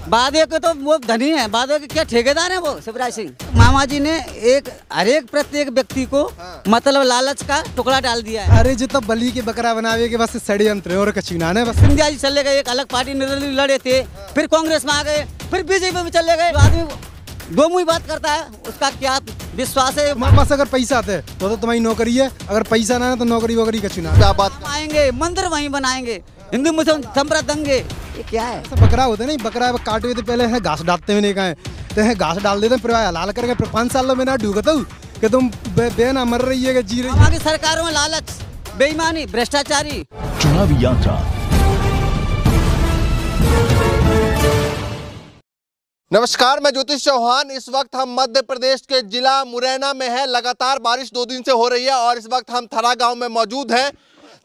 वादे के तो वो धनी है, वादे के क्या ठेकेदार है वो शिवराज सिंह। मामा जी ने हर एक प्रत्येक व्यक्ति को मतलब लालच का टुकड़ा डाल दिया है। अरे जो तो बलि के बकरा बनावे के बस षड्यंत्र और कचीना ने बस। सिंधिया जी चले गए, एक अलग पार्टी निर्दलीय लड़े थे, फिर कांग्रेस में आ गए, फिर बीजेपी में चले गए। आदमी दो मुंह बात करता है, उसका क्या विश्वास है। बस अगर पैसा आते तो तुम्हारी नौकरी है, अगर पैसा ना है तो नौकरी वोकरी कचीना। क्या बात आएंगे, मंदिर वहीं बनाएंगे, हिंदू मुस्लिम संप्रदाय दंगे, ये क्या है। बकरा होते नहीं, बकरा काटे हुए पहले है घास डालते हुए नहीं कहा तो है घास डाल देते फिर हलाल करके 5 साल में ना ढूंढता हूँ कि तुम बेना मर रही है कि जी रही। हमारी सरकारों में लालच, बेईमानी, भ्रष्टाचारी। चुनावी यात्रा। नमस्कार, मैं ज्योतिष चौहान। इस वक्त हम मध्य प्रदेश के जिला मुरैना में है। लगातार बारिश 2 दिन से हो रही है और इस वक्त हम थरा गांव में मौजूद हैं।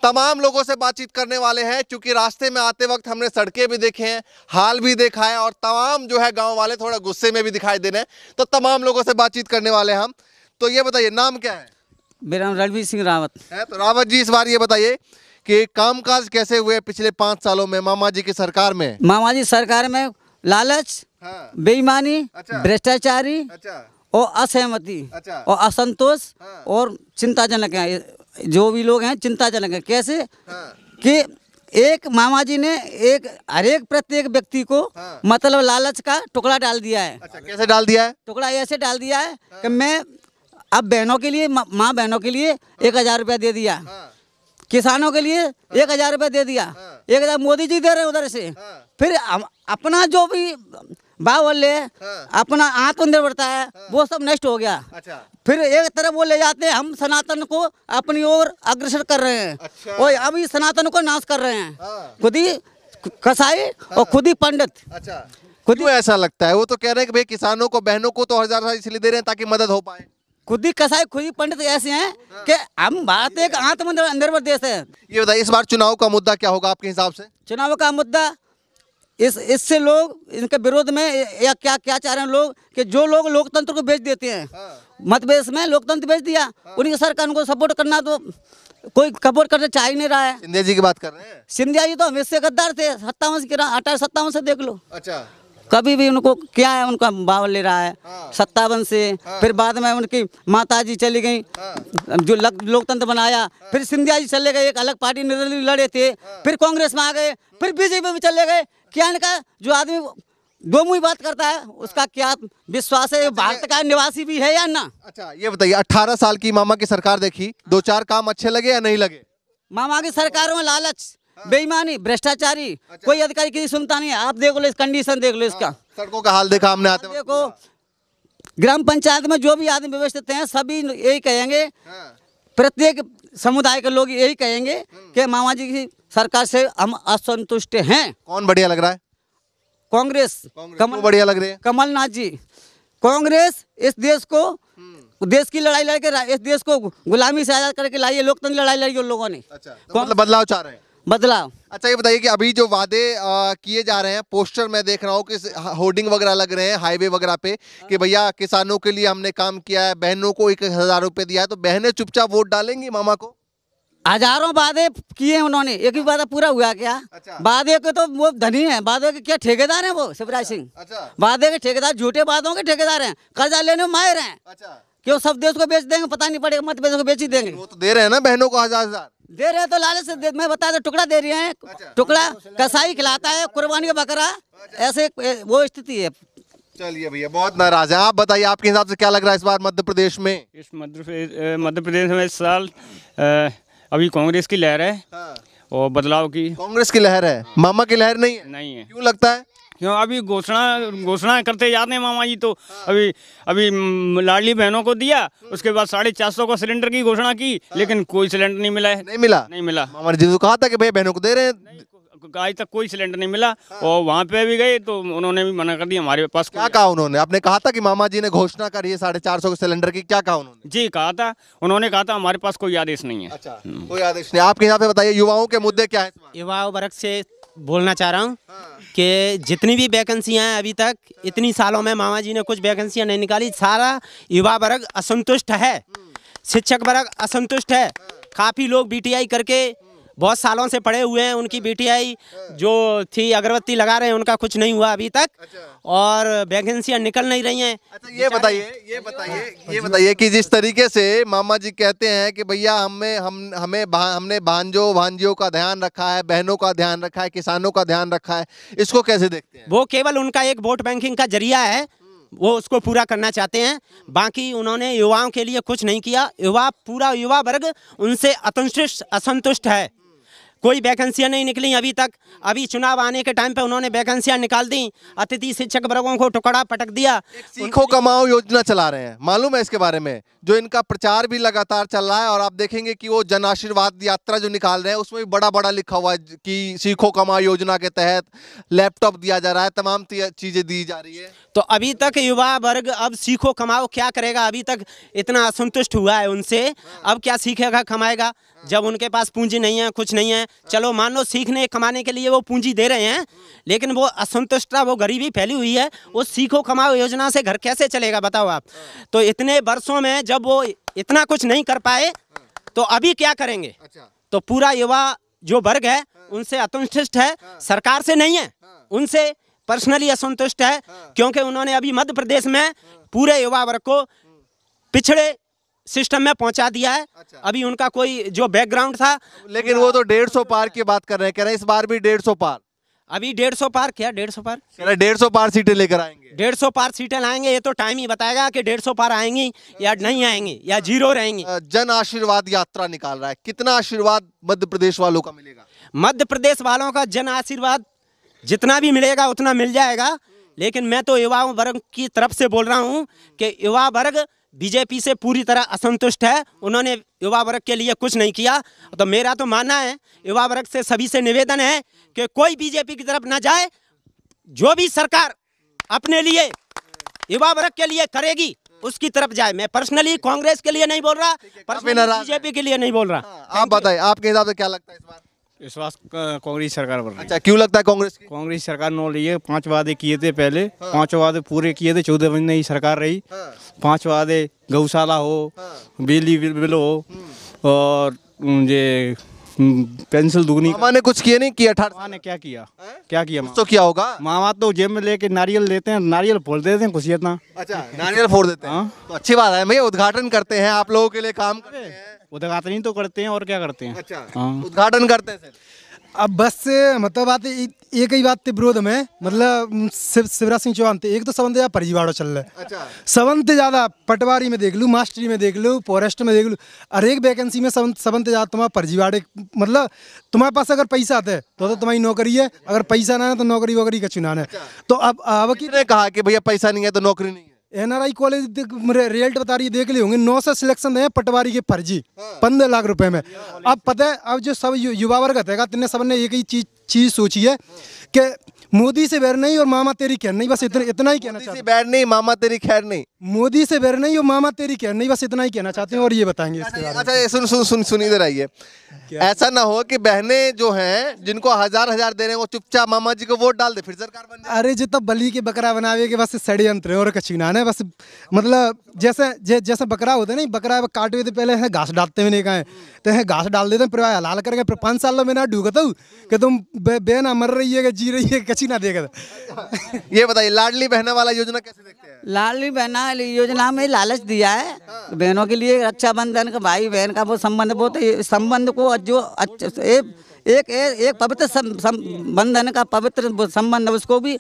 तमाम लोगों से बातचीत करने वाले हैं क्योंकि रास्ते में आते वक्त हमने सड़कें भी देखे हैं, हाल भी देखा है और तमाम जो है गांव वाले थोड़ा गुस्से में भी दिखाई दे रहे हैं। तो तमाम लोगों से बातचीत करने वाले हैं हम। तो ये बताइए, नाम क्या है? मेरा नाम रणवीर सिंह रावत है। तो रावत जी, इस बार ये बताइए कि कामकाज कैसे हुए पिछले 5 सालों में मामा जी की सरकार में? मामा जी सरकार में लालच, बेईमानी, भ्रष्टाचारी और असहमति और असंतोष और चिंताजनक है। जो भी लोग हैं चिंताजनक है। कैसे कि एक मामा जी ने हर एक प्रत्येक व्यक्ति को मतलब लालच का टुकड़ा डाल दिया है। अच्छा, कैसे डाल दिया है? टुकड़ा ऐसे डाल दिया है कि मैं अब बहनों के लिए, माँ बहनों के लिए 1000 रुपया दे दिया, किसानों के लिए 1000 रुपया दे दिया, 1000 मोदी जी दे रहे हैं उधर से। फिर अपना जो भी बावल्य अपना आत्मनिर्भरता है वो सब नष्ट हो गया। अच्छा। फिर एक तरफ वो ले जाते हैं, हम सनातन को अपनी ओर अग्रसर कर रहे हैं। अच्छा। और अभी सनातन को नाश कर रहे हैं। खुद ही कसाई और खुद ही पंडित। अच्छा। खुद ही ऐसा लगता है। वो तो कह रहे हैं कि भाई किसानों को, बहनों को तो 1000 इसलिए दे रहे हैं ताकि मदद हो पाए। खुद ही कसाई, खुद ही पंडित ऐसे हैं कि हम भारत एक आत्मनिर्भर देश है। ये बताइए, इस बार चुनाव का मुद्दा क्या होगा आपके हिसाब से? चुनाव का मुद्दा इससे लोग इनके विरोध में या क्या चाह रहे हैं लोग कि जो लोग लोकतंत्र को बेच देते हैं। मध्य प्रदेश में लोकतंत्र बेच दिया, उनकी सरकार को सपोर्ट करना तो कोई सपोर्ट करना चाह ही नहीं रहा है। सिंधिया जी की बात कर रहे हैं? सिंधिया जी तो हमेशा गद्दार थे, 57 से देख लो। अच्छा। कभी भी उनको क्या है, उनका बावल ले रहा है 57 से। फिर बाद में उनकी माता जी चली गई, जो लोकतंत्र बनाया। फिर सिंधिया जी चले गए, एक अलग पार्टी निर्दलीय लड़े थे, फिर कांग्रेस में आ गए, फिर बीजेपी में चले गए। क्या इनका जो आदमी दो मुंह बात करता है उसका क्या विश्वास है? भारत का निवासी भी है या ना? अच्छा, ये बताइए, 18 साल की मामा की सरकार देखी, 2-4 काम अच्छे लगे या नहीं लगे? मामा की सरकारों में लालच, बेईमानी, भ्रष्टाचारी, कोई अधिकारी किसी सुनता नहीं है। आप देख लो, इस कंडीशन देख लो इसका। सड़कों का हाल देखा हमने आते वक्त। देखो, ग्राम पंचायत में जो भी आदमी व्यवस्थित हैं सभी यही कहेंगे, प्रत्येक समुदाय के लोग यही कहेंगे कि मामा जी की सरकार से हम असंतुष्ट हैं। कौन बढ़िया लग रहा है? कांग्रेस। कमल बढ़िया लग रही है? कमलनाथ जी। कांग्रेस इस देश को, देश की लड़ाई लड़के इस देश को गुलामी से आजाद करके लाई है, लोकतंत्र लड़ाई लड़ी उन लोगों ने। अच्छा, तो मतलब बदलाव चाह रहे हैं? बदलाव। अच्छा, ये बताइए कि अभी जो वादे किए जा रहे हैं, पोस्टर मैं देख रहा हूँ कि होर्डिंग वगैरह लग रहे हैं हाईवे वगैरह पे कि भैया किसानों के लिए हमने काम किया है, बहनों को 1000 रुपये दिया है, तो बहनें चुपचाप वोट डालेंगी मामा को? हजारों वादे किए उन्होंने, एक भी वादा पूरा हुआ क्या? अच्छा। वादे के तो वो धनी है, वादे के क्या ठेकेदार हैं वो शिवराज सिंह। अच्छा। वादे के ठेकेदार, झूठे वादों के ठेकेदार हैं, कर्जा लेने में माहिर हैं। अच्छा। क्यों सब देश को बेच देंगे? पता नहीं पड़ेगा, मध्य प्रदेश को बेच ही देंगे। वो तो दे रहे हैं ना बहनों को 1000 दे रहे हैं, तो लालच से मैं बता दे, टुकड़ा दे रहे हैं। अच्छा। टुकड़ा कसाई खिलाता है, कुर्बानी का बकरा, ऐसे वो स्थिति है। चलिए भैया, बहुत नाराज है। आप बताइए, आपके हिसाब से क्या लग रहा है इस बार मध्य प्रदेश में? इस मध्य प्रदेश में इस साल अभी कांग्रेस की लहर है। और बदलाव की कांग्रेस की लहर है, मामा की लहर नहीं है? नहीं है। क्यों लगता है? क्यों? अभी घोषणा करते जाते हैं मामा जी। तो अभी लाडली बहनों को दिया, उसके बाद 450 का सिलेंडर की घोषणा की, लेकिन कोई सिलेंडर नहीं मिला है। नहीं मिला। मामा जी तो कहा था कि भाई बहनों को दे रहे हैं, आज तक कोई सिलेंडर नहीं मिला। और वहाँ पे भी गए तो उन्होंने भी मना कर दिया। हमारे पास क्या कहा उन्होंने? आपने कहा था कि मामा जी ने घोषणा करी है 450 के सिलेंडर की, क्या कहा उन्होंने? जी कहा था, उन्होंने कहा था हमारे पास कोई आदेश नहीं है। अच्छा, कोई आदेश नहीं। आपके हिसाब से बताइए, युवाओं के मुद्दे क्या है? युवा वर्ग से बोलना चाह रहा हूँ कि जितनी भी वैकेंसियाँ हैं अभी तक, इतनी सालों में मामा जी ने कुछ वैकेंसियाँ नहीं निकाली। सारा युवा वर्ग असंतुष्ट है, शिक्षक वर्ग असंतुष्ट है। काफ़ी लोग BTI करके बहुत सालों से पड़े हुए हैं। उनकी बीटीआई जो थी अगरबत्ती लगा रहे हैं, उनका कुछ नहीं हुआ अभी तक, और वैकेंसियां निकल नहीं रही हैं। अच्छा ये बताइए कि जिस तरीके से मामा जी कहते हैं कि भैया हमने भांजियों का ध्यान रखा है, बहनों का ध्यान रखा है, किसानों का ध्यान रखा है, इसको कैसे देखते हैं? वो केवल उनका एक वोट बैंकिंग का जरिया है, वो उसको पूरा करना चाहते हैं। बाकी उन्होंने युवाओं के लिए कुछ नहीं किया। पूरा युवा वर्ग उनसे असंतुष्ट है। कोई वैकेंसियां नहीं निकली अभी तक। अभी चुनाव आने के टाइम पे उन्होंने वैकेंसियां निकाल दी, अतिथि शिक्षक वर्गों को टुकड़ा पटक दिया। सीखो कमाओ योजना चला रहे हैं, मालूम है इसके बारे में? जो इनका प्रचार भी लगातार चल रहा है, और आप देखेंगे कि वो जन आशीर्वाद यात्रा जो निकाल रहे हैं उसमें भी बड़ा बड़ा लिखा हुआ है कि सीखो कमाओ योजना के तहत लैपटॉप दिया जा रहा है, तमाम चीजें दी जा रही है। तो अभी तक युवा वर्ग अब सीखो कमाओ क्या करेगा? अभी तक इतना असंतुष्ट हुआ है उनसे, अब क्या सीखेगा कमाएगा जब उनके पास पूंजी नहीं है, कुछ नहीं है। चलो मान लो सीखने कमाने के लिए वो पूंजी दे रहे हैं, लेकिन वो असंतुष्टता, वो गरीबी फैली हुई है। वो सीखो कमाओ योजना से घर कैसे चलेगा बताओ आप? तो इतने वर्षों में जब वो इतना कुछ नहीं कर पाए तो अभी क्या करेंगे? तो पूरा युवा जो वर्ग है उनसे असंतुष्ट है, सरकार से नहीं है, उनसे पर्सनली असंतुष्ट है, क्योंकि उन्होंने अभी मध्य प्रदेश में पूरे युवा वर्ग को पिछड़े सिस्टम में पहुंचा दिया है। अभी उनका कोई जो बैकग्राउंड था, लेकिन वो तो 150 पार की बात कर रहे हैं, कह रहे हैं इस बार भी 150 पार। अभी 150 पार क्या? 150 पार कह रहे 150 पार सीटें लेकर आएंगे। 150 पार सीटें लाएंगे, ये तो टाइम ही बताएगा कि 150 पार आएंगी या नहीं आएंगी या जीरो रहेंगी। जन आशीर्वाद यात्रा निकाल रहा है, कितना आशीर्वाद मध्य प्रदेश वालों का मिलेगा? मध्य प्रदेश वालों का जन आशीर्वाद जितना भी मिलेगा उतना मिल जाएगा, लेकिन मैं तो युवा वर्ग की तरफ से बोल रहा हूँ कि युवा वर्ग बीजेपी से पूरी तरह असंतुष्ट है। उन्होंने युवा वर्ग के लिए कुछ नहीं किया। तो मेरा तो मानना है, युवा वर्ग से सभी से निवेदन है कि कोई बीजेपी की तरफ ना जाए। जो भी सरकार अपने लिए युवा वर्ग के लिए करेगी उसकी तरफ जाए। मैं पर्सनली कांग्रेस के लिए नहीं बोल रहा, पर्सनली बीजेपी के लिए नहीं बोल रहा। आप बताइए, आपके हिसाब से क्या लगता है इस बार? इस बात कांग्रेस सरकार पर। अच्छा, क्यों लगता है कांग्रेस की? कांग्रेस सरकार नो रही है। 5 वादे किए थे पहले, 5 वादे पूरे किए थे। 14 महीने ही सरकार रही। 5 वादे, गौशाला हो, बिजली बिल हो, और ये पेंसिल दुगनी। मामा ने कुछ किए नहीं किया? 18 ने क्या किया? क्या किया? कुछ तो किया होगा। मामा तो जेब में लेके नारियल लेते हैं, नारियल फोड़ देते हैं खुशी इतना। अच्छा, नारियल फोड़ देते हैं। तो अच्छी बात है भैया, उद्घाटन करते हैं, आप लोगों के लिए काम करते हैं। उद्घाटन ही तो करते हैं, और क्या करते हैं? अच्छा, उद्घाटन करते हैं। अब बस से मतलब बात एक ही बात के विरोध में, मतलब शिवराज सिंह चौहान थे। एक तो सबंध ज्यादा फर्जीवाड़ा चल रहा है। अच्छा। सबंध ज्यादा पटवारी में देख लूँ, मास्टरी में देख लूँ, फॉरेस्ट में देख लूँ, हर एक वैकेंसी में सबंध ज्यादा तुम्हारा फर्जीवाड़े। मतलब तुम्हारे पास अगर पैसा है तो तुम्हारी नौकरी है, अगर पैसा ना है तो नौकरी वोकरी का चुनाव है। तो अब किसने कहा कि भैया पैसा नहीं है तो नौकरी नहीं है? NRI कॉलेज रिजल्ट बता रही है, देख लिए होंगे, 900 सिलेक्शन है पटवारी के फर्जी, 15 लाख रुपए में। अब पता है, अब जो सब युवा वर्ग है, तिन्ने सब ने एक ही चीज सोची है कि मोदी से बैर नहीं और मामा तेरी खैर नहीं, बस इतना ही कहना चाहते हैं। बैर नहीं, मामा तेरी खैर नहीं। मोदी से बैर नहीं और मामा तेरी खैर नहीं, बस इतना ही कहना चाहते हैं। और ये बताएंगे इसके बारे में। अच्छा, सुन इधर आइए। ऐसा ना हो कि बहनें जो हैं जिनको हजार दे रहे हैं वो चुपचाप मामा जी को वोट डाल दे, फिर सरकार बन जाए। अरे जो तो बलि के बकरा बनावे के बस षड्यंत्र है और कछु ना है। बस मतलब जैसे बकरा होता है, नहीं बकरा काटे हुए पहले है घास डालते हुए नहीं कहा तो है घास डाल देते हैं, फिर हलाल करके फिर 5 साल में ना ढूंढता हूँ कि तुम बेना मर रही है, जी रही है, कची ना देगा। ये बताइए, लाडली बहना वाला योजना कैसे देखते हैं? लाडली बहना योजना में लालच दिया है बहनों के लिए। रक्षाबंधन का भाई बहन का वो संबंध, वो तो संबंध को जो एक पवित्र बंधन का पवित्र संबंध, उसको भी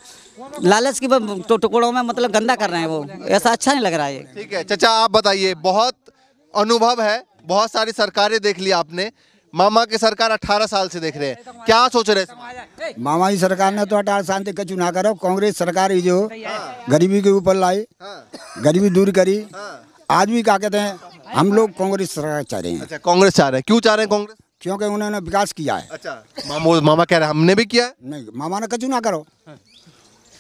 लालच की टुकड़ों में मतलब गंदा कर रहे हैं। वो ऐसा अच्छा नहीं लग रहा है। ठीक है चाचा, आप बताइए, बहुत अनुभव है, बहुत सारी सरकारें देख ली आपने, मामा की सरकार 18 साल से देख रहे हैं, क्या सोच रहे हैं? मामा की सरकार ने तो 18 साल तक कचू ना करो। कांग्रेस सरकार ही जो गरीबी के ऊपर लाई, गरीबी दूर करी। आज भी क्या कहते हैं, हम लोग कांग्रेस सरकार चाह रहे हैं। अच्छा, कांग्रेस चाह रहे हैं। क्यों चाह रहे हैं कांग्रेस? क्योंकि उन्होंने विकास किया है। अच्छा, मामा कह रहे हैं हमने भी किया है। नहीं, मामा ने कचू ना करो,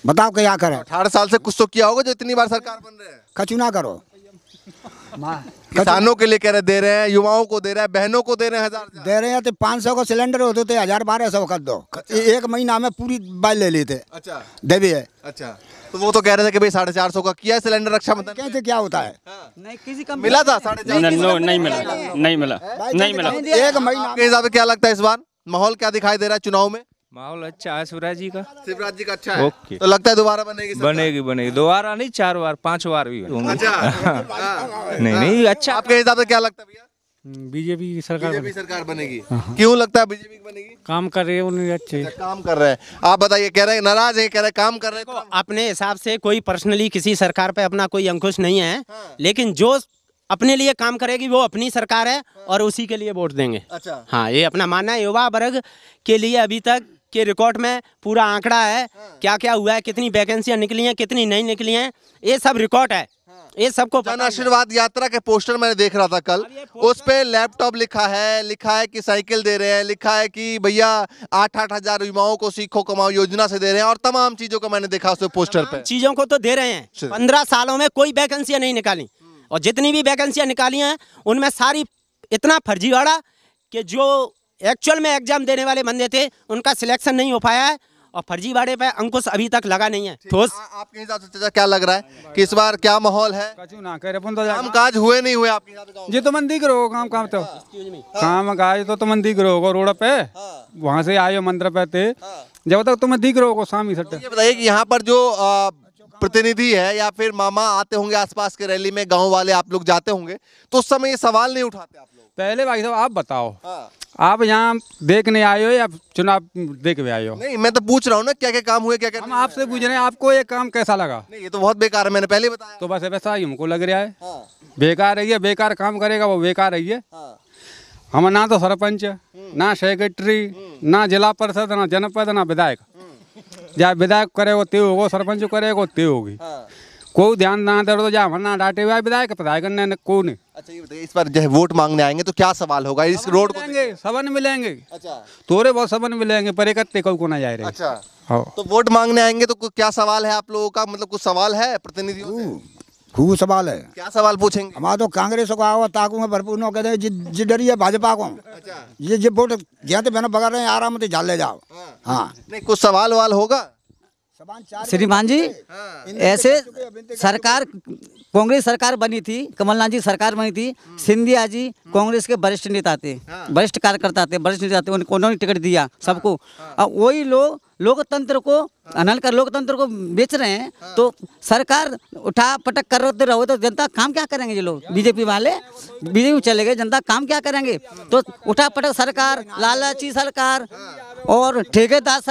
बताओ क्या करें। 18 साल से कुछ तो किया होगा जो इतनी बार सरकार बन रहे हैं। कचू ना करो। किसानों के लिए कह रहे दे रहे हैं, युवाओं को दे रहे हैं, बहनों को दे रहे हैं, 1000 दे रहे हैं। तो 500 का सिलेंडर होते थे, 1000-1200 कर दो। एक महीना में पूरी बाइल ले लेते। अच्छा, देवी है। अच्छा, तो वो तो कह रहे थे कि भाई 450 का किया सिलेंडर रक्षाबंधन। कहते क्या होता है? नहीं, किसी का मिला था 450? नहीं मिला। एक महीना के हिसाब से क्या लगता है इस बार? माहौल क्या दिखाई दे रहा है चुनाव में? माहौल अच्छा है शिवराज जी का। शिवराज जी का अच्छा है। ओके। तो लगता है दोबारा बनेगी सरकार? बनेगी दोबारा नहीं, 4 बार 5 बार भी होंगे। अच्छा। नहीं अच्छा। आपके हिसाब से क्या लगता है भैया? बीजेपी की सरकार बीजेपी सरकार बनेगी। क्यों लगता है बीजेपी बनेगी? काम कर रही है उन्हें अच्छे। काम कर रहे हैं। आप बताइए, कह रहे हैं नाराज है, कह रहे हैं काम कर रहे हैं। तो अपने हिसाब से कोई पर्सनली किसी सरकार पे अपना कोई अंकुश नहीं है, लेकिन जो अपने लिए काम करेगी वो अपनी सरकार है और उसी के लिए वोट देंगे। अच्छा। हाँ, ये अपना मानना है। युवा वर्ग के लिए अभी तक के रिकॉर्ड में पूरा आंकड़ा है, क्या क्या हुआ है, कितनी वैकेंसियां निकली हैं, कितनी नहीं निकली हैं, ये सब रिकॉर्ड है, ये सबको जन आशीर्वाद यात्रा के पोस्टर मैंने देख रहा था कल, उस पे लैपटॉप लिखा है कि साइकिल दे रहे हैं, लिखा है कि भैया 8-8 हजार युवाओं को सीखो कमाओ योजना से दे रहे हैं, और तमाम चीजों को मैंने देखा उस पोस्टर पे। चीजों को तो दे रहे हैं। 15 सालों में कोई वैकेंसियां नहीं निकाली, और जितनी भी वैकेंसियां निकाली हैं उनमें सारी इतना फर्जीवाड़ा कि जो एक्चुअल में एग्जाम देने वाले बंदे थे उनका सिलेक्शन नहीं हो पाया है, और फर्जीवाड़े पे अंकुश अभी तक लगा नहीं है ठोस। आपके हिसाब से चाचा क्या लग रहा है कि इस बार क्या माहौल है? काम काज हुए नहीं हुए आपके हिसाब से? ये तो मन दिख रहा हो काम तो काम काज तो मन दिख रहा होगा रोड पे, वहाँ से आयो मंदिर पे थे, जब तक तुम्हें दिख रहा होगा शाम ही सट्टे। ये बताइए कि यहाँ पर जो प्रतिनिधि है या फिर मामा आते होंगे आसपास के रैली में, गांव वाले आप लोग जाते होंगे, तो उस समय ये सवाल नहीं उठाते आप लोग? पहले भाई साहब आप बताओ, आप यहाँ देखने आए हो या चुनाव देख के आए हो? नहीं, मैं तो पूछ रहा हूँ ना क्या क्या काम हुए, क्या क्या हम आपसे पूछ रहे हैं आपको ये काम कैसा लगा? नहीं, ये तो बहुत बेकार है, मैंने पहले बताया। तो बस वैसा ही हमको लग रहा है। बेकार है, बेकार काम करेगा वो बेकार है। हम ना तो सरपंच, ना सेक्रेटरी, ना जिला परिषद, ना जनपद, ना विधायक। जहाँ विधायक करेगा ते होगा, सरपंच करेगा ते होगी। कोई ध्यान ना दे तो जहाँ ना डांटे हुआ विधायक ने को नहीं। अच्छा, ये बताइए, इस बार जो वोट मांगने आएंगे तो क्या सवाल होगा इस रोड को? सबन मिलेंगे। अच्छा। थोड़े बहुत सबन मिलेंगे, पर इकट्ठे को ना जाए रहे। अच्छा। तो वोट मांगने आएंगे तो क्या सवाल है आप लोगों का? मतलब कुछ सवाल है प्रतिनिधियों से? खूब सवाल है। क्या सवाल पूछेंगे? हमारा तो कांग्रेस को आओ ताकू में भरपूर न कहते जी डरी है भाजपा को। अच्छा। ये वोट जाते बहनों बगल रहे हैं, आराम से झाल ले जाओ। हाँ, नहीं, कुछ सवाल वाल होगा? श्रीमान जी, ऐसे सरकार कांग्रेस सरकार बनी थी, कमलनाथ जी सरकार बनी थी, सिंधिया जी कांग्रेस के वरिष्ठ नेता थे, वरिष्ठ कार्यकर्ता थे, वरिष्ठ नेता थे, उन्होंने टिकट दिया सबको। अब वही लोग लोकतंत्र को अनल कर लोकतंत्र को बेच रहे हैं, तो सरकार उठा पटक कर रहे तो जनता काम क्या करेंगे? ये लोग बीजेपी वाले बीजेपी चले गए, जनता काम क्या करेंगे? तो उठा पटक सरकार, लालची सरकार और ठेकेदार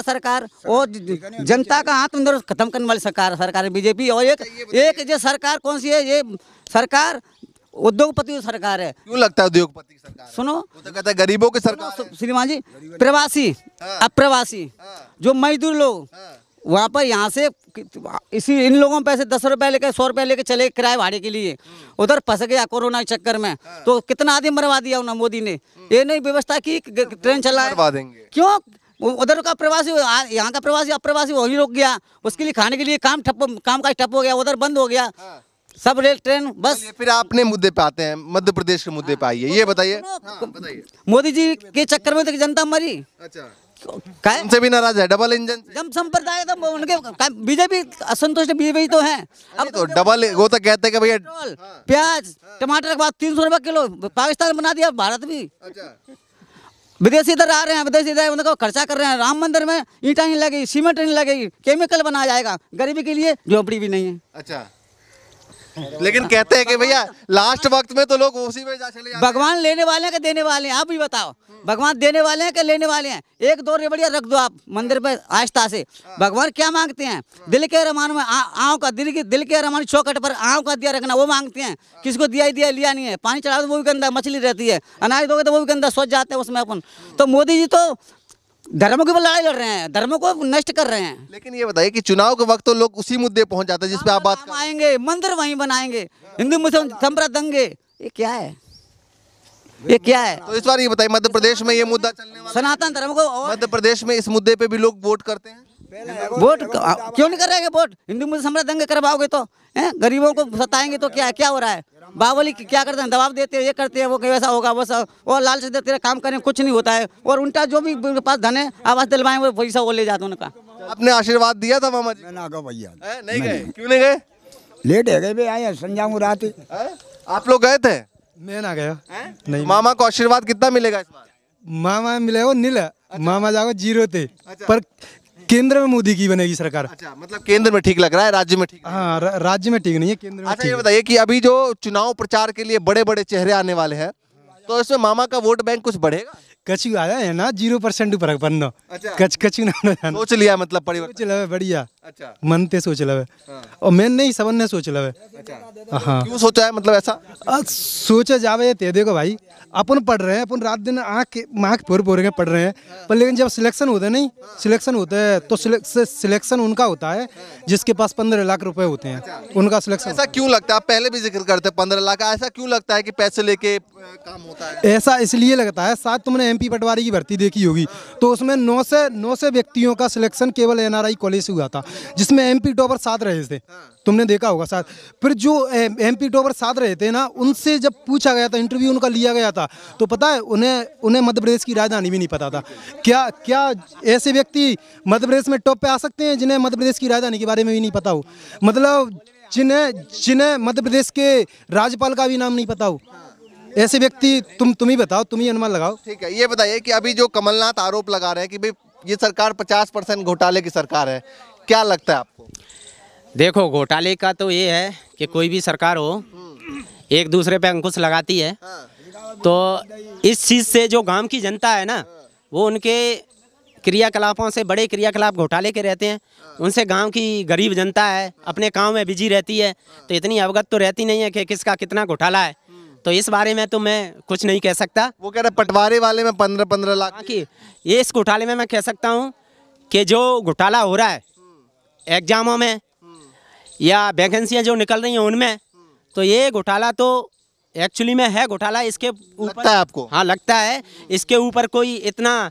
सरकार और जनता का आत्मनिर्भर खत्म करने वाली सरकार है बीजेपी। और एक जो सरकार कौन सी है? ये सरकार उद्योगपति सरकार है। क्यों लगता है उद्योगपति सरकार? सुनो, वो तो कहता है गरीबों की सरकार है। श्रीमान जी, प्रवासी अप्रवासी जो मजदूर लोग वहाँ पर यहाँ से इसी इन लोगों में पैसे 10 रुपए लेके 100 रुपए लेके चले किराए भाड़े के लिए, उधर फंस गया कोरोना के चक्कर में, तो कितना आदमी मरवा दिया उन्होंने मोदी ने। ये नहीं व्यवस्था की ट्रेन चलाए, क्यों? उधर का प्रवासी यहाँ का प्रवासी अप्रवासी वही रुक गया, उसके लिए खाने के लिए काम का ठप हो गया, उधर बंद हो गया सब रेल ट्रेन बस। फिर आपने मुद्दे पे आते हैं, मध्य प्रदेश के मुद्दे पे आइए, ये बताइए। मोदी जी के चक्कर में तो जनता मरी। अच्छा, उनसे भी नाराज है? डबल इंजन जब संप्रदाय तो उनके बीजेपी असंतुष्ट बीजेपी तो है। अब तो डबल वो तो कहते हैं कि भैया प्याज टमाटर के बाद 300 रुपए किलो पाकिस्तान बना दिया, भारत भी। विदेशी इधर आ रहे हैं, विदेशी इधर उनको खर्चा कर रहे हैं। राम मंदिर में ईंटा नहीं लगेगी, सीमेंट नहीं लगेगी, केमिकल बनाया जाएगा, गरीबी के लिए झोपड़ी भी नहीं है। अच्छा, लेकिन कहते हैं कि भैया लास्ट वक्त में तो लोग उसी में जा चले जाते हैं। भगवान लेने वाले हैं कि देने वाले हैं? आप भी बताओ, भगवान देने वाले हैं कि लेने वाले हैं? एक दो रेवड़िया रख दो आप मंदिर पे आस्था से। भगवान क्या मांगते हैं? दिल के अरमान में आँव का दिल के अरमान चौखट पर आँव का दिया रखना, वो मांगते हैं। किसको दिया ही दिया, लिया नहीं है। पानी चढ़ा दो वो भी गंदा, मछली रहती है। अनाज दोगे तो वो भी गंदा, सोच जाते हैं उसमें अपन। तो मोदी जी तो धर्मों की लड़ाई लड़ रहे हैं, धर्मों को नष्ट कर रहे हैं। लेकिन ये बताइए कि चुनाव के वक्त तो लोग उसी मुद्दे पहुंच जाते हैं जिस पे आप बात आएंगे, मंदिर वहीं बनाएंगे, हिंदू मुस्लिम संप्रदाय दंगे, ये क्या है? ये क्या है? तो इस बार ये बताइए, मध्य प्रदेश में ये मुद्दा चलने वाला, सनातन धर्म को मध्य प्रदेश में इस मुद्दे पे भी लोग वोट करते हैं। वोट क्यों नहीं कर रहे हैं? वोट हिंदू मुस्लिम संप्रदाय दंगे करवाओगे तो गरीबों को सताएंगे तो क्या हो रहा है? बावली क्या करते हैं? दबाव देते हैं, ये करते हैं, वो वैसा होगा वैसा, और लालच देते हैं, काम करें कुछ नहीं होता है। और उल्टा जो भी पास धन है आवाज दिलवाएं वो पैसा वो ले जाते उनका। आपने आशीर्वाद दिया था मामा जी? ना गो भैया, नहीं गए। क्यों नहीं गए? लेट है गए, आए संजाऊ रात। आप लोग गए थे? मैं ना गया नहीं। मामा को आशीर्वाद कितना मिलेगा इस बार? मामा मिले हो नील, मामा जाओ जीरो थे। पर केंद्र में मोदी की बनेगी सरकार। अच्छा, मतलब केंद्र में ठीक लग रहा है, राज्य में ठीक। हाँ, राज्य में ठीक नहीं है, केंद्र में अच्छा, ठीक ये है। बताइए कि अभी जो चुनाव प्रचार के लिए बड़े बड़े चेहरे आने वाले हैं, तो इसमें मामा का वोट बैंक कुछ बढ़ेगा? कछु आया है ना 0% फर्क पड़ना। अच्छा। कछु ना जाना। सोच लिया मतलब परिवर्तन। सोच लवे बढ़िया। अच्छा, मन ते सोच लवे। और मैं नहीं, सबन ने सोच लवे। हाँ, क्यों सोचा है मतलब ऐसा? सोचा जावे ते देखो भाई, अपन पढ़ रहे हैं, अपन रात दिन आँख पोर के पढ़ रहे हैं, पर लेकिन जब सिलेक्शन होता है, नहीं सिलेक्शन होता है तो सिलेक्शन उनका होता है जिसके पास 15 लाख रुपए होते हैं, उनका सिलेक्शन। ऐसा क्यों लगता है? आप पहले भी जिक्र करते 15 लाख, ऐसा क्यों लगता है कि पैसे लेके काम होता है? ऐसा इसलिए लगता है, शायद तुमने MP पटवारी की भर्ती देखी होगी, तो उसमें 9 से व्यक्तियों का सिलेक्शन केवल NRI कॉलेज से हुआ था, जिसमें MP टॉपर 7 रहे थे। तुमने देखा होगा शायद। फिर जो MP टॉपर 7 रहे थे ना, उनसे जब पूछा गया था, इंटरव्यू उनका लिया गया था, तो पता है उन्हें मध्य प्रदेश की राजधानी भी नहीं पता था। क्या ऐसे व्यक्ति मध्य प्रदेश में टॉप पे आ सकते हैं जिन्हें मध्य प्रदेश की राजधानी के बारे में भी नहीं पता हो? मतलब जिन्हें मध्य प्रदेश के राज्यपाल का भी नाम नहीं पता हो, ऐसे व्यक्ति तुम ही बताओ, तुम ही अनुमान लगाओ। ठीक है, ये बताइए कि अभी जो कमलनाथ आरोप लगा रहे हैं कि भाई ये सरकार 50% घोटाले की सरकार है, क्या लगता है आपको? देखो, घोटाले का तो ये है कि कोई भी सरकार हो, एक दूसरे पे अंकुश लगाती है। तो इस चीज़ से जो गांव की जनता है ना, वो उनके क्रियाकलापों से, बड़े क्रियाकलाप घोटाले के रहते हैं, उनसे गांव की गरीब जनता है अपने काम में बिजी रहती है, तो इतनी अवगत तो रहती नहीं है कि किसका कितना घोटाला है। तो इस बारे में तो मैं कुछ नहीं कह सकता। वो कह रहे पटवारी वाले में 15-15 लाख बाकी ये इस घोटाले में मैं कह सकता हूँ कि जो घोटाला हो रहा है एग्जामों में या वैकेंसियाँ जो निकल रही हैं उनमें, तो ये घोटाला तो एक्चुअली में है घोटाला। इसके ऊपर लगता है आपको? हाँ, लगता है। इसके ऊपर कोई इतना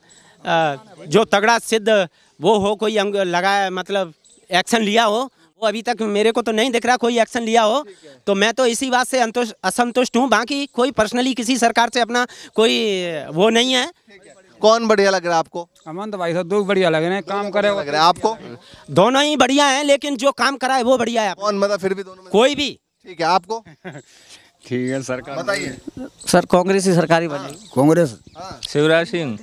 जो तगड़ा सिद्ध वो हो, कोई लगाया मतलब एक्शन लिया हो, वो अभी तक मेरे को तो नहीं दिख रहा कोई एक्शन लिया हो। तो मैं तो इसी बात से असंतुष्ट हूँ। बाकी कोई पर्सनली किसी सरकार से अपना कोई वो नहीं है। कौन बढ़िया लग रहा है आपको? अमन भाई साहब दो बढ़िया लग रहे हैं, काम करे लग रहा है आपको? दोनों ही बढ़िया हैं, लेकिन जो काम करा है वो बढ़िया है। कौन मतलब फिर भी दोनों में? कोई भी ठीक है, आपको ठीक है सरकार बताइए। सर कांग्रेस की सरकार ही बनेगी। कांग्रेस शिवराज सिंह।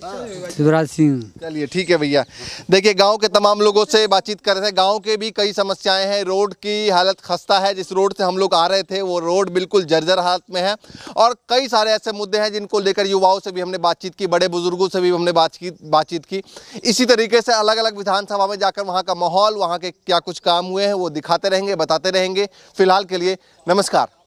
शिवराज सिंह। चलिए ठीक है भैया। देखिए, गांव के तमाम लोगों से बातचीत कर रहे थे। गांव के भी कई समस्याएं हैं। रोड की हालत खस्ता है। जिस रोड से हम लोग आ रहे थे वो रोड बिल्कुल जर्जर हालत में है, और कई सारे ऐसे मुद्दे हैं जिनको लेकर युवाओं से भी हमने बातचीत की, बड़े बुजुर्गों से भी हमने बातचीत की। इसी तरीके से अलग अलग विधानसभा में जाकर वहाँ का माहौल, वहाँ के क्या कुछ काम हुए हैं वो दिखाते रहेंगे, बताते रहेंगे। फिलहाल के लिए नमस्कार।